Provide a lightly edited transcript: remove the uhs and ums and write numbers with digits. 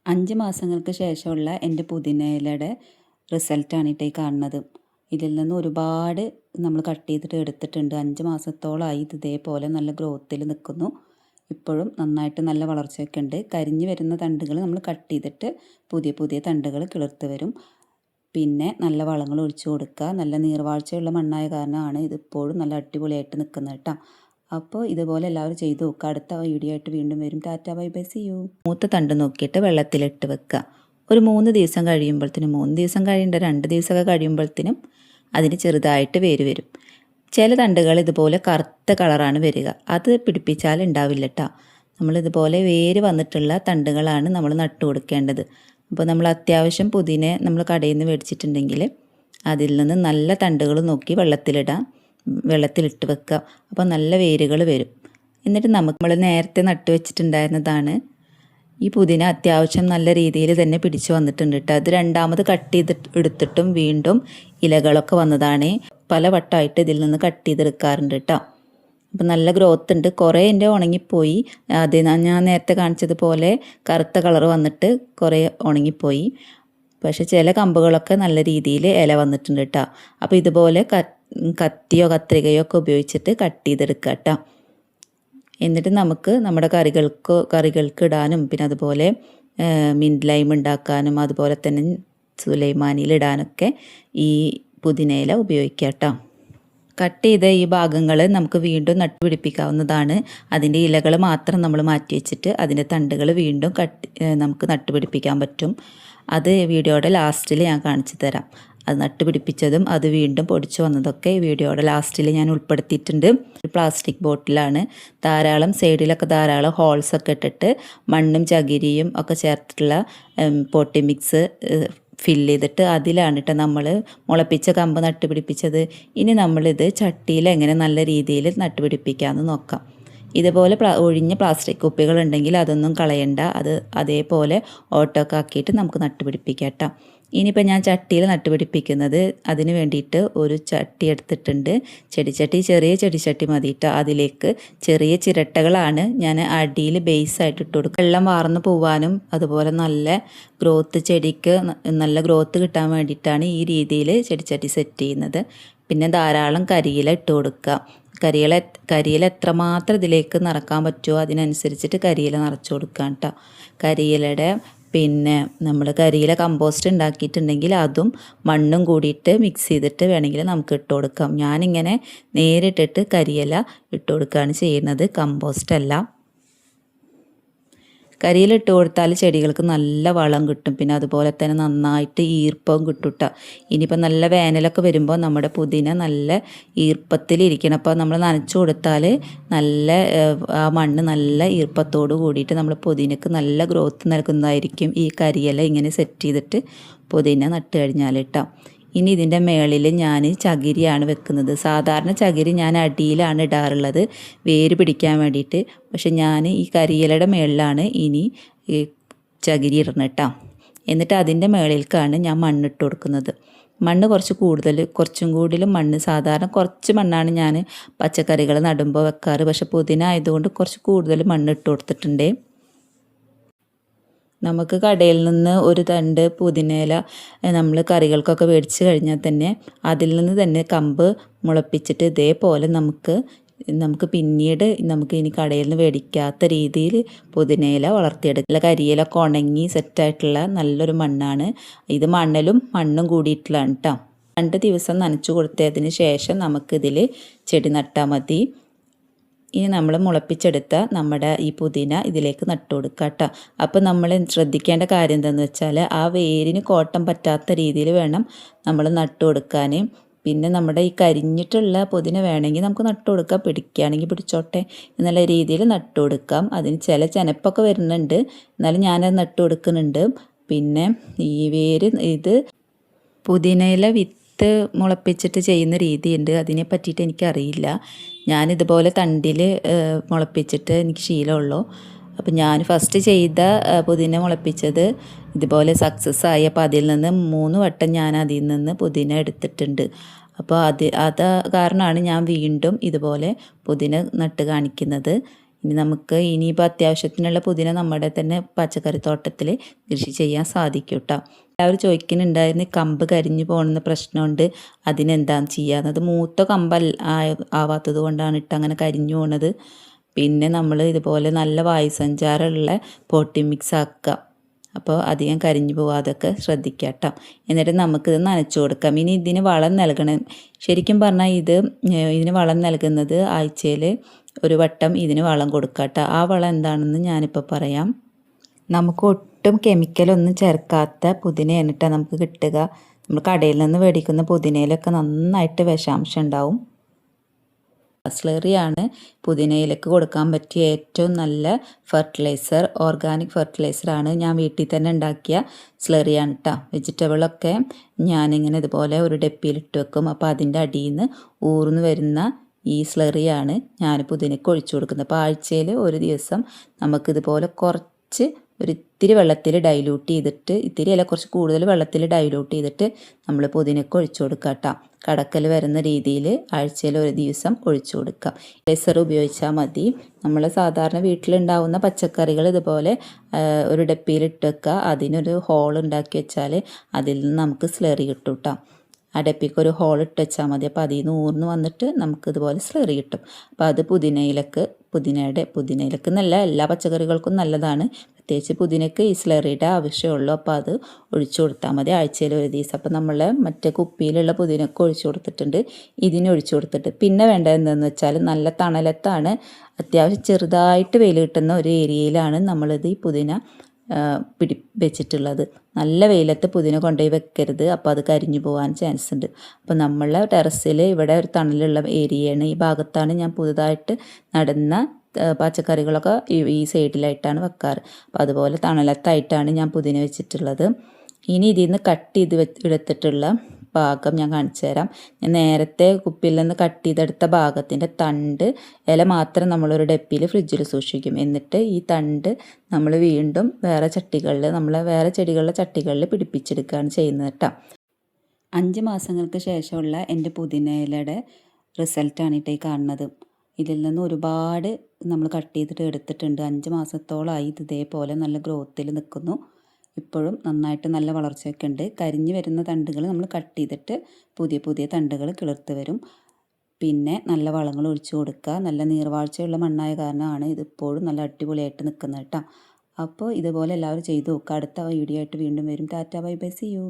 5 മാസങ്ങൾക്ക് ശേഷമുള്ള എൻ്റെ പുതിനയിലയുടെ റിസൾട്ടാണ് ഈ കാണുന്നത്. ഇതിൽ നിന്ന് ഒരുപാട് നമ്മൾ കട്ട് ചെയ്തിട്ട് എടുത്തിട്ടുണ്ട്. 5 മാസത്തോളമായി ഇത് ഇതേപോലെ നല്ല ഗ്രോത്തിൽ നിൽക്കുന്നു. ഇപ്പോഴും നന്നായിട്ട് നല്ല വളർച്ചയൊക്കെ ഉണ്ട്. കരിഞ്ഞു വരുന്ന തണ്ടുകൾ നമ്മൾ കട്ട് ചെയ്തിട്ട് പുതിയ പുതിയ തണ്ടുകൾ കിളിർത്ത് വരും. പിന്നെ നല്ല വളങ്ങൾ ഒഴിച്ചു കൊടുക്കുക. നല്ല നീർവാഴ്ചയുള്ള മണ്ണായ കാരണമാണ് ഇതിപ്പോഴും നല്ല അടിപൊളിയായിട്ട് നിൽക്കുന്നത് കേട്ടോ. അപ്പോൾ ഇതുപോലെ എല്ലാവരും ചെയ്ത് നോക്കുക. അടുത്ത വീഡിയോ ആയിട്ട് വീണ്ടും വരും. Tata bye bye, see you. മൂത്ത തണ്ട് നോക്കിയിട്ട് വെള്ളത്തിലിട്ട് വെക്കുക. ഒരു 3 ദിവസം കഴിയുമ്പോഴത്തേനും, 3 ദിവസം കഴിയേണ്ട 2 ദിവസമൊക്കെ കഴിയുമ്പോഴത്തേനും അതിന് ചെറുതായിട്ട് വേര് വരും. ചില തണ്ടുകൾ ഇതുപോലെ കറുത്ത കളറാണ് വരിക. അത് പിടിപ്പിച്ചാൽ ഉണ്ടാവില്ല കേട്ടോ. നമ്മളിതുപോലെ വേര് വന്നിട്ടുള്ള തണ്ടുകളാണ് നമ്മൾ നട്ടു കൊടുക്കേണ്ടത്. അപ്പോൾ നമ്മൾ അത്യാവശ്യം പുതിന നമ്മൾ കടയിൽ നിന്ന് മേടിച്ചിട്ടുണ്ടെങ്കിൽ അതിൽ നിന്ന് നല്ല തണ്ടുകൾ നോക്കി വെള്ളത്തിലിട്ട് വെക്കുക. അപ്പോൾ നല്ല വേരുകൾ വരും. എന്നിട്ട് നമ്മൾ നേരത്തെ നട്ടു വെച്ചിട്ടുണ്ടായിരുന്നതാണ് ഈ പുതിന. അത്യാവശ്യം നല്ല രീതിയിൽ തന്നെ പിടിച്ചു വന്നിട്ടുണ്ട് കേട്ടോ. അത് രണ്ടാമത് കട്ട് ചെയ്തിട്ട് എടുത്തിട്ടും വീണ്ടും ഇലകളൊക്കെ വന്നതാണ്. പല വട്ടമായിട്ട് ഇതിൽ നിന്ന് കട്ട് ചെയ്തെടുക്കാറുണ്ട് കേട്ടോ. അപ്പം നല്ല ഗ്രോത്ത് ഉണ്ട്. കുറേ എൻ്റെ ഉണങ്ങിപ്പോയി. അത് ഞാൻ നേരത്തെ കാണിച്ചതുപോലെ കറുത്ത കളർ വന്നിട്ട് കുറേ ഉണങ്ങിപ്പോയി. പക്ഷെ ചില കമ്പുകളൊക്കെ നല്ല രീതിയിൽ ഇല വന്നിട്ടുണ്ട് കേട്ടോ. അപ്പോൾ ഇതുപോലെ കത്തിയോ കത്രികയോ ഒക്കെ ഉപയോഗിച്ചിട്ട് കട്ട് ചെയ്തെടുക്കുക കേട്ടോ. എന്നിട്ട് നമുക്ക് നമ്മുടെ കറികൾക്ക് ഇടാനും പിന്നെ അതുപോലെ മിൻറ്റ് ലൈം ഉണ്ടാക്കാനും അതുപോലെ തന്നെ സുലൈമാനിയിൽ ഇടാനൊക്കെ ഈ പുതിനയില ഉപയോഗിക്കുക കേട്ടോ. കട്ട് ചെയ്ത ഈ ഭാഗങ്ങൾ നമുക്ക് വീണ്ടും നട്ടുപിടിപ്പിക്കാവുന്നതാണ്. അതിൻ്റെ ഇലകൾ മാത്രം നമ്മൾ മാറ്റി വെച്ചിട്ട് അതിൻ്റെ തണ്ടുകൾ വീണ്ടും നമുക്ക് നട്ടുപിടിപ്പിക്കാൻ പറ്റും. അത് വീഡിയോയുടെ ലാസ്റ്റിൽ ഞാൻ കാണിച്ചു തരാം. അത് നട്ടുപിടിപ്പിച്ചതും അത് വീണ്ടും പൊടിച്ചു വന്നതൊക്കെ വീഡിയോയുടെ ലാസ്റ്റിൽ ഞാൻ ഉൾപ്പെടുത്തിയിട്ടുണ്ട്. പ്ലാസ്റ്റിക് ബോട്ടിലാണ്. സൈഡിലൊക്കെ ധാരാളം ഹോൾസൊക്കെ ഇട്ടിട്ട് മണ്ണും ചകിരിയും ഒക്കെ ചേർത്തിട്ടുള്ള പോട്ടി മിക്സ് ഫില്ല് ചെയ്തിട്ട് അതിലാണ് കേട്ടോ നമ്മൾ മുളപ്പിച്ച കമ്പ് നട്ടുപിടിപ്പിച്ചത്. ഇനി നമ്മളിത് ചട്ടിയിൽ എങ്ങനെ നല്ല രീതിയിൽ നട്ടുപിടിപ്പിക്കാമെന്ന് നോക്കാം. ഇതുപോലെ ഒഴിഞ്ഞ പ്ലാസ്റ്റിക് കുപ്പികളുണ്ടെങ്കിൽ അതൊന്നും കളയണ്ട. അത് അതേപോലെ ഓട്ടോക്കെ ആക്കിയിട്ട് നമുക്ക് നട്ടുപിടിപ്പിക്കാം കേട്ടോ. ഇനിയിപ്പോൾ ഞാൻ ചട്ടിയിൽ നട്ടുപിടിപ്പിക്കുന്നത് അതിന് വേണ്ടിയിട്ട് ഒരു ചട്ടി എടുത്തിട്ടുണ്ട്. ചെറിയ ചെടിച്ചട്ടി മതി കേട്ടോ. അതിലേക്ക് ചെറിയ ചിരട്ടകളാണ് ഞാൻ അടിയിൽ ബേസായിട്ട് ഇട്ട് കൊടുക്കുക. വെള്ളം വാർന്ന് പോവാനും അതുപോലെ നല്ല ചെടിക്ക് നല്ല ഗ്രോത്ത് കിട്ടാൻ വേണ്ടിയിട്ടാണ് ഈ രീതിയിൽ ചെടിച്ചട്ടി സെറ്റ് ചെയ്യുന്നത്. പിന്നെ ധാരാളം കരിയില ഇട്ട് കൊടുക്കുക. കരിയില എത്രമാത്രം ഇതിലേക്ക് നിറക്കാൻ പറ്റുമോ അതിനനുസരിച്ചിട്ട് കരിയില നിറച്ച് കൊടുക്കാം കേട്ടോ. കരിയിലയുടെ പിന്നെ നമ്മൾ കരിയില കമ്പോസ്റ്റ് ഉണ്ടാക്കിയിട്ടുണ്ടെങ്കിൽ അതും മണ്ണും കൂടിയിട്ട് മിക്സ് ചെയ്തിട്ട് വേണമെങ്കിൽ നമുക്ക് ഇട്ട് കൊടുക്കാം. ഞാനിങ്ങനെ നേരിട്ടിട്ട് കരിയില ഇട്ട് കൊടുക്കുകയാണ് ചെയ്യുന്നത്, കമ്പോസ്റ്റ് അല്ല. കരിയിലിട്ട് കൊടുത്താൽ ചെടികൾക്ക് നല്ല വളം കിട്ടും. പിന്നെ അതുപോലെ തന്നെ നന്നായിട്ട് ഈർപ്പവും കിട്ടും കേട്ടോ. ഇനിയിപ്പോൾ നല്ല വേനലൊക്കെ വരുമ്പോൾ നമ്മുടെ പുതിന നല്ല ഈർപ്പത്തിലിരിക്കണം. അപ്പോൾ നമ്മൾ നനച്ചു കൊടുത്താൽ നല്ല ആ മണ്ണ് നല്ല ഈർപ്പത്തോട് കൂടിയിട്ട് നമ്മൾ പുതിനക്ക് നല്ല ഗ്രോത്ത് നൽകുന്നതായിരിക്കും. ഈ കരിയില ഇങ്ങനെ സെറ്റ് ചെയ്തിട്ട് പുതിന നട്ട് കഴിഞ്ഞാൽ കേട്ടോ. ഇനി ഇതിൻ്റെ മേളിൽ ഞാൻ ചകിരിയാണ് വെക്കുന്നത്. സാധാരണ ചകിരി ഞാൻ അടിയിലാണ് ഇടാറുള്ളത് വേര് പിടിക്കാൻ വേണ്ടിയിട്ട്. പക്ഷെ ഞാൻ ഈ കരിയിലയുടെ മേളിലാണ് ഇനി ഈ ചകിരി ഇടണം കേട്ടോ. എന്നിട്ട് അതിൻ്റെ മേളിലേക്കാണ് ഞാൻ മണ്ണിട്ട് കൊടുക്കുന്നത്. മണ്ണ് കുറച്ചും കൂടുതലും മണ്ണ്. സാധാരണ കുറച്ച് മണ്ണാണ് ഞാൻ പച്ചക്കറികൾ നടുമ്പോൾ വെക്കാറ്. പക്ഷെ പുതിന ആയതുകൊണ്ട് കുറച്ച് കൂടുതൽ മണ്ണിട്ട് കൊടുത്തിട്ടുണ്ട്. നമുക്ക് കടയിൽ നിന്ന് ഒരു തണ്ട് പുതിനയില നമ്മൾ കറികൾക്കൊക്കെ മേടിച്ച് കഴിഞ്ഞാൽ തന്നെ അതിൽ നിന്ന് തന്നെ കമ്പ് മുളപ്പിച്ചിട്ട് ഇതേപോലെ നമുക്ക് പിന്നീട് നമുക്ക് ഇനി കടയിൽ നിന്ന് മേടിക്കാത്ത രീതിയിൽ പുതിനയില വളർത്തിയെടുക്കുക. കരിയിലൊക്കെ ഉണങ്ങി സെറ്റായിട്ടുള്ള നല്ലൊരു മണ്ണാണ് ഇത്. മണ്ണും കൂടിയിട്ടുള്ളതാണ് കേട്ടോ. 2 ദിവസം നനച്ചു കൊടുത്തതിന് ശേഷം നമുക്കിതിൽ ചെടി നട്ടാൽ മതി. ഇനി നമ്മൾ മുളപ്പിച്ചെടുത്ത നമ്മുടെ ഈ പുതിന ഇതിലേക്ക് നട്ടു കൊടുക്കുക കേട്ടോ. അപ്പോൾ നമ്മൾ ശ്രദ്ധിക്കേണ്ട കാര്യം എന്താണെന്ന് വെച്ചാൽ ആ വേരിന് കോട്ടം പറ്റാത്ത രീതിയിൽ വേണം നമ്മൾ നട്ടു കൊടുക്കാൻ. പിന്നെ നമ്മുടെ ഈ കരിഞ്ഞിട്ടുള്ള പുതിന വേണമെങ്കിൽ നമുക്ക് നട്ടു കൊടുക്കാം, പിടിക്കുകയാണെങ്കിൽ പിടിച്ചോട്ടെ എന്നുള്ള രീതിയിൽ നട്ടു കൊടുക്കാം. അതിന് ചില ചെനപ്പൊക്കെ വരുന്നുണ്ട്, എന്നാലും ഞാനത് നട്ടു കൊടുക്കുന്നുണ്ട്. പിന്നെ ഈ വേര് ഇത് പുതിനയില മുളപ്പിച്ചിട്ട് ചെയ്യുന്ന രീതിയുണ്ട്. അതിനെ പറ്റിയിട്ട് എനിക്കറിയില്ല. ഞാനിതുപോലെ തണ്ടിൽ മുളപ്പിച്ചിട്ട് എനിക്ക് ശീലമുള്ളൂ. അപ്പം ഞാൻ ഫസ്റ്റ് ചെയ്ത പുതിന മുളപ്പിച്ചത് ഇതുപോലെ സക്സസ് ആയി. അപ്പോൾ അതിൽ നിന്ന് 3 വട്ടം ഞാൻ അതിൽ നിന്ന് പുതിന എടുത്തിട്ടുണ്ട്. അപ്പോൾ അത് കാരണമാണ് ഞാൻ വീണ്ടും ഇതുപോലെ പുതിന നട്ട് കാണിക്കുന്നത്. ഇനി നമുക്ക് ഇനിയിപ്പോൾ അത്യാവശ്യത്തിനുള്ള പുതിന നമ്മുടെ തന്നെ പച്ചക്കറി തോട്ടത്തിൽ കൃഷി ചെയ്യാൻ സാധിക്കും കേട്ടോ. എല്ലാവരും ചോദിക്കുന്നുണ്ടായിരുന്നു കമ്പ് കരിഞ്ഞു പോകുന്ന പ്രശ്നമുണ്ട്, അതിനെന്താണെന്ന് ചെയ്യാമെന്ന്. അത് മൂത്ത കമ്പ് ആവാത്തത് കൊണ്ടാണ് ഇട്ട് അങ്ങനെ കരിഞ്ഞു പോണത്. പിന്നെ നമ്മൾ ഇതുപോലെ നല്ല വായുസഞ്ചാരമുള്ള പോട്ടി മിക്സ് ആക്കുക. അപ്പോൾ അധികം കരിഞ്ഞു പോവാതൊക്കെ ശ്രദ്ധിക്കുക കേട്ടോ. എന്നിട്ട് നമുക്കിത് നനച്ചു കൊടുക്കാം. ഇനി ഇതിന് വളം നൽകണം. ശരിക്കും പറഞ്ഞാൽ ഇതിന് വളം നൽകുന്നത് ആഴ്ചയിൽ ഒരു വട്ടം ഇതിന് വളം കൊടുക്കുക കേട്ടോ. ആ വളം എന്താണെന്ന് ഞാനിപ്പോൾ പറയാം. നമുക്ക് ഒട്ടും കെമിക്കലൊന്നും ചേർക്കാത്ത പുതിനയാണ് കേട്ടോ നമുക്ക് കിട്ടുക. നമ്മൾ കടയിൽ നിന്ന് മേടിക്കുന്ന പുതിനയിലൊക്കെ നന്നായിട്ട് വിഷാംശം ഉണ്ടാവും. സ്ലറിയാണ് പുതിനയിലേക്ക് കൊടുക്കാൻ പറ്റിയ ഏറ്റവും നല്ല ഫെർട്ടിലൈസർ. ഓർഗാനിക് ഫെർട്ടിലൈസറാണ്. ഞാൻ വീട്ടിൽ തന്നെ ഉണ്ടാക്കിയ സ്ലറിയാണ് കേട്ടോ. വെജിറ്റബിളൊക്കെ ഞാനിങ്ങനെ ഇതുപോലെ ഒരു ഡപ്പിയിലിട്ട് വെക്കും. അപ്പോൾ അതിൻ്റെ അടിയിൽ നിന്ന് ഊർന്ന് വരുന്ന ഈ സ്ലറിയാണ് ഞാൻ പുതിനയ്ക്ക് ഒഴിച്ചു കൊടുക്കുന്നത്. അപ്പോൾ ആഴ്ചയിൽ ഒരു ദിവസം നമുക്കിതുപോലെ കുറച്ച് ഇത്തിരി വെള്ളത്തിൽ ഡൈല്യൂട്ട് ചെയ്തിട്ട്, ഇത്തിരി അല്ല കുറച്ച് കൂടുതൽ വെള്ളത്തിൽ ഡൈല്യൂട്ട് ചെയ്തിട്ട് നമ്മൾ പുതിനയ്ക്ക് ഒഴിച്ചു കൊടുക്കുക കേട്ടോ. കടക്കൽ വരുന്ന രീതിയിൽ ആഴ്ചയിൽ ഒരു ദിവസം ഒഴിച്ചു കൊടുക്കുക. ലേസർ ഉപയോഗിച്ചാൽ മതി. നമ്മൾ സാധാരണ വീട്ടിലുണ്ടാവുന്ന പച്ചക്കറികൾ ഇതുപോലെ ഒരു ഡപ്പിയിലിട്ട് വെക്കുക. അതിനൊരു ഹോൾ ഉണ്ടാക്കി വെച്ചാൽ അതിൽ നിന്ന് നമുക്ക് സ്ലറി കിട്ടും കേട്ടോ. ആ ഡപ്പിക്ക് ഒരു ഹോൾ ഇട്ട് വെച്ചാൽ മതി. അപ്പോൾ അതിൽ നിന്ന് ഊർന്ന് വന്നിട്ട് നമുക്കിതുപോലെ സ്ലറി കിട്ടും. അപ്പോൾ അത് പുതിനയിലേക്ക് എന്നല്ല, എല്ലാ പച്ചക്കറികൾക്കും നല്ലതാണ്. പ്രത്യേകിച്ച് പുതിനയ്ക്ക് ഈ സ്ലറിയുടെ ആവശ്യമുള്ളൂ. അപ്പോൾ അത് ഒഴിച്ചു കൊടുത്താൽ മതി ആഴ്ചയിൽ ഒരു ദിവസം. അപ്പോൾ നമ്മൾ മറ്റേ കുപ്പിയിലുള്ള പുതിനയ്ക്ക് ഒഴിച്ചു കൊടുത്തിട്ടുണ്ട്, ഇതിന് ഒഴിച്ചു കൊടുത്തിട്ട്. പിന്നെ വേണ്ടത് എന്താണെന്ന് വെച്ചാൽ നല്ല തണലത്താണ്, അത്യാവശ്യം ചെറുതായിട്ട് വെയിൽ കിട്ടുന്ന ഒരു ഏരിയയിലാണ് നമ്മളിത് ഈ പുതിന വെച്ചിട്ടുള്ളത്. നല്ല വെയിലത്ത് പുതിന കൊണ്ടുപോയി വെക്കരുത്, അപ്പോൾ അത് കരിഞ്ഞു പോകാൻ ചാൻസ് ഉണ്ട്. അപ്പോൾ നമ്മളെ ടെറസിൽ ഇവിടെ ഒരു തണലുള്ള ഏരിയയാണ്. ഈ ഭാഗത്താണ് ഞാൻ പുതുതായിട്ട് നടുന്ന പച്ചക്കറികളൊക്കെ ഈ സൈഡിലായിട്ടാണ് വെക്കാറ്. അപ്പോൾ അതുപോലെ തണലത്തായിട്ടാണ് ഞാൻ പുതിന വെച്ചിട്ടുള്ളത്. ഇനി ഇതിൽ നിന്ന് കട്ട് ചെയ്ത് എടുത്തിട്ടുള്ള ഭാഗം ഞാൻ കാണിച്ചു തരാം. ഞാൻ നേരത്തെ കുപ്പിയിൽ നിന്ന് കട്ട് ചെയ്തെടുത്ത ഭാഗത്തിൻ്റെ തണ്ട് ഇല മാത്രം നമ്മളൊരു ഡപ്പിയിൽ ഫ്രിഡ്ജിൽ സൂക്ഷിക്കും. എന്നിട്ട് ഈ തണ്ട് നമ്മൾ വീണ്ടും വേറെ ചെടികളുടെ ചട്ടികളിൽ പിടിപ്പിച്ചെടുക്കുകയാണ് ചെയ്യുന്നത് കേട്ടോ. 5 മാസങ്ങൾക്ക് ശേഷമുള്ള എൻ്റെ പുതിനയിലയുടെ റിസൾട്ടാണ് ഈ കാണുന്നത്. ഇതിൽ നിന്ന് ഒരുപാട് നമ്മൾ കട്ട് ചെയ്തിട്ട് എടുത്തിട്ടുണ്ട്. 5 മാസത്തോളമായി ഇത് ഇതേപോലെ നല്ല ഗ്രോത്തിൽ നിൽക്കുന്നു. ഇപ്പോഴും നന്നായിട്ട് നല്ല വളർച്ചയൊക്കെ ഉണ്ട്. കരിഞ്ഞു വരുന്ന തണ്ടുകൾ നമ്മൾ കട്ട് ചെയ്തിട്ട് പുതിയ തണ്ടുകൾ കിളിർത്ത് വരും. പിന്നെ നല്ല വളങ്ങൾ ഒഴിച്ചു കൊടുക്കുക. നല്ല നീർവാഴ്ചയുള്ള മണ്ണായ കാരണമാണ് ഇതിപ്പോഴും നല്ല അടിപൊളിയായിട്ട് നിൽക്കുന്നത് കേട്ടോ. അപ്പോൾ ഇതുപോലെ എല്ലാവരും ചെയ്തു നോക്കുക. അടുത്ത വീഡിയോ ആയിട്ട് വീണ്ടും വരും. Tata bye bye, see U.